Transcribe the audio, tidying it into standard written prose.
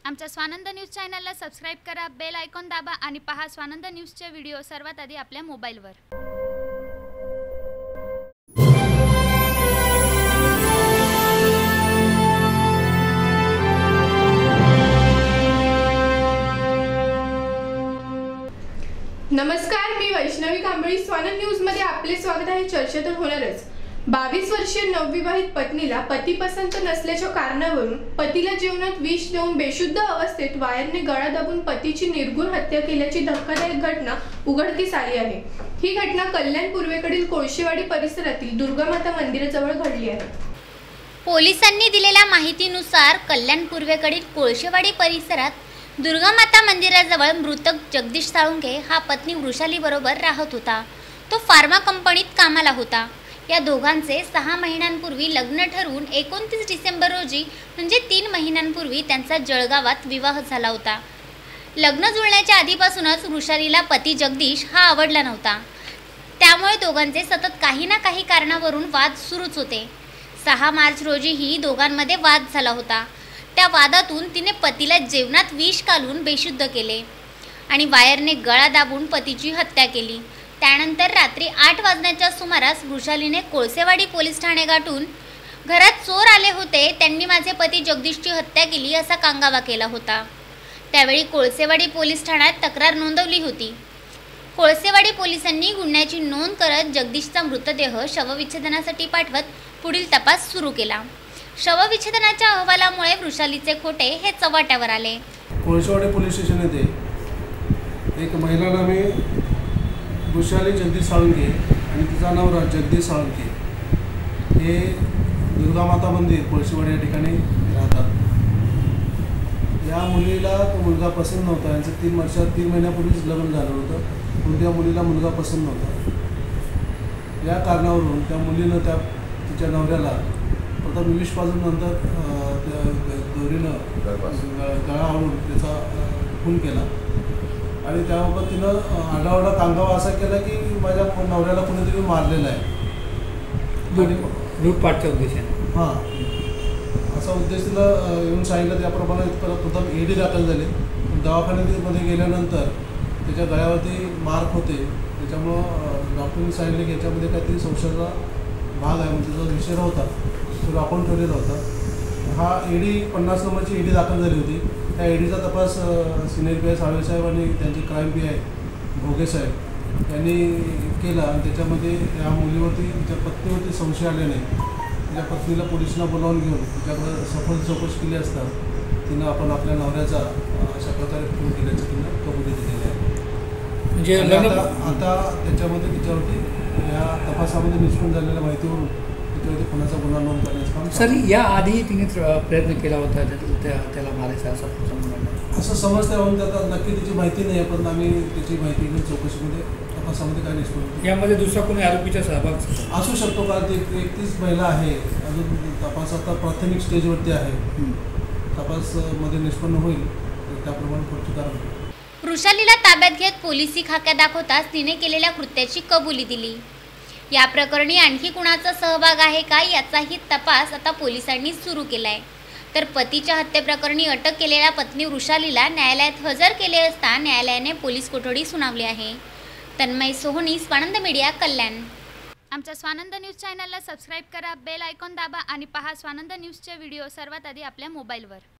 आमच्या स्वानंद न्यूज चॅनलला सबस्क्राइब करा, बेल आयकॉन दाबा आणि पहा स्वानंद न्यूजचे व्हिडिओ सर्वात आधी आपल्या मोबाईलवर। नमस्कार, मी वैष्णवी कांबळी। स्वानंद न्यूज मध्ये आपले स्वागत आहे। चर्चा तर होणारच। 22 वर्षीय नवविवाहित पत्नीला पती पसंत नसल्याच्या कारणावरून पतीला जेवणात विष देऊन बेशुद्ध अवस्थेत वायरने गळा दाबून पतीची निर्घृण हत्या केल्याची धक्कादायक घटना उघडकीस आली आहे। ही घटना कल्याण पूर्वेकडील कोळशेवाडी परिसरातील दुर्गामाता मंदिराजवळ घडली आहे। पोलिसांनी दिलेल्या माहितीनुसार कल्याण पूर्वेकडील कोळशेवाडी परिसरात दुर्गामाता मंदिराजवळ मृतक जगदीश साळुंखे हा पत्नी वृषाली बरोबर राहत होता। तो फार्मा कंपनीत कामाला होता। या दोघांचे 6 महिन्यांपूर्वी लग्न ठरवून 29 डिसेंबर रोजी म्हणजे 3 महिन्यांपूर्वी त्यांचा जळगावात विवाह झाला होता। लग्न जुळण्याच्या आधीपासूनच वृषालीला पती जगदीश हा आवडला नव्हता। त्यामुळे दोघांचे सतत काही ना काही कारणावरून वाद सुरूच होते। 6 मार्च रोजीही दोघांमध्ये वाद झाला होता। त्या वादातून तिने पतीला जेवणात विष घालून बेशुद्ध केले आणि वायरने गळा दाबून पतीची हत्या केली। त्यानंतर रात्री 8 वाजण्याच्या सुमारास वृषालीने कोळसेवाडी पोलीस ठाणे गाठून घरात चोर आले होते, त्यांनी माझे पती जगदीशची हत्या केली असा कांगावा केला होता। त्यावेळी कोळसेवाडी पोलीस ठाण्यात तक्रार नोंदवली होती। कोळसेवाडी पोलिसांनी गुन्ह्याची नोंद करत जगदीशचा मृतदेह शवविच्छेदनासाठी पाठवत पुढील तपास सुरू केला। शवविच्छेदनाच्या अहवालामुळे वृषालीचे खोटे हे चव्हाट्यावर आले। कोळशेवाडी पोलीस स्टेशन येथे एक महिला नामे वृषाली जगदीश साळुंखे आणि तिचा नवरा जगदीश साळुंखे हे दुर्गामाता मंदिर कोळशेवाडी या ठिकाणी राहतात। या मुलीला तो मुलगा पसंत नव्हता। यांचं 3 महिन्यापूर्वीच लग्न झालं होतं, पण त्या मुलीला मुलगा पसंत नव्हता। या कारणावरून त्या मुलीनं तिच्या नवऱ्याला प्रथम विष पाजून नंतर त्या दोरीनं गळा आवळून त्याचा खून केला आणि त्याबाबत तिनं आडावडा कांगावा असा केला की माझ्या नवऱ्याला कोणीतरी मारलेलं आहे, लूटपाटच्या उद्देशाने। हां, असा उद्देश तिला येऊन सांगितलं। त्याप्रमाणे प्रथम ED दाखल झाले। दवाखान्यामध्ये गेल्यानंतर त्याच्या गळ्यावरती मार्क होते, त्याच्यामुळं डॉक्टरांनी सांगितले की याच्यामध्ये काहीतरी संशयाचा भाग आहे, म्हणजे जो विषय होता तो दाखवून ठेवलेला होता। हा ED 50 नंबरची ED दाखल झाली होती। त्या EDचा तपास सिनियर PI साळवेसाहेब आणि त्यांचे क्राईम PI भोगे साहेब यांनी केला आणि त्याच्यामध्ये या मुलीवरती तिच्या पत्नीवरती संशय आल्याने तिच्या पत्नीला पोलिसांना बोलावून घेऊन तिच्याकडे सफल चौकशी केली असता तिनं आपल्या नवऱ्याचा अशा प्रकारे खून केल्याचं तिनं कबुली दिलेली आहे। म्हणजे आता त्याच्यामध्ये तिच्यावरती या तपासामध्ये निष्पन्न झालेल्या माहितीवरून त्याच्यावरती खुनाचा गुन्हा नोंद करण्याचं काम सर याआधी तिने प्रयत्न केला होता त्याला मारायचा असं समजतं होऊन त्यात नक्की तिची माहिती नाही आहे, पण आम्ही त्याची माहिती घेऊन चौकशीमध्ये तपासामध्ये काय निष्पन्न यामध्ये दुसरा कोणी आरोपीचा सहभाग असू शकतो का? ती 31 महिला आहे, अजून तपास आता प्राथमिक स्टेजवरती आहे। तपासमध्ये निष्पन्न होईल तर त्याप्रमाणे पुढची कारवाई। वृषालीला ताब्यात घेत पोलिसी खाक्या दाखवताच तिने केलेल्या कृत्याची कबुली दिली। या प्रकरणी आणखी कुणाचा सहभाग आहे का याचाही तपास आता पोलिसांनी सुरू केलाय। तर पतीच्या हत्येप्रकरणी अटक केलेल्या पत्नी वृषालीला न्यायालयात हजर केले असता न्यायालयाने पोलीस कोठडी सुनावली आहे। तन्मय सोहनी, स्वानंद मीडिया, कल्याण। आमच्या स्वानंद न्यूज चॅनलला सबस्क्राइब करा, बेल आयकॉन दाबा आणि पहा स्वानंद न्यूजचे व्हिडिओ सर्वात आधी आपल्या मोबाईलवर।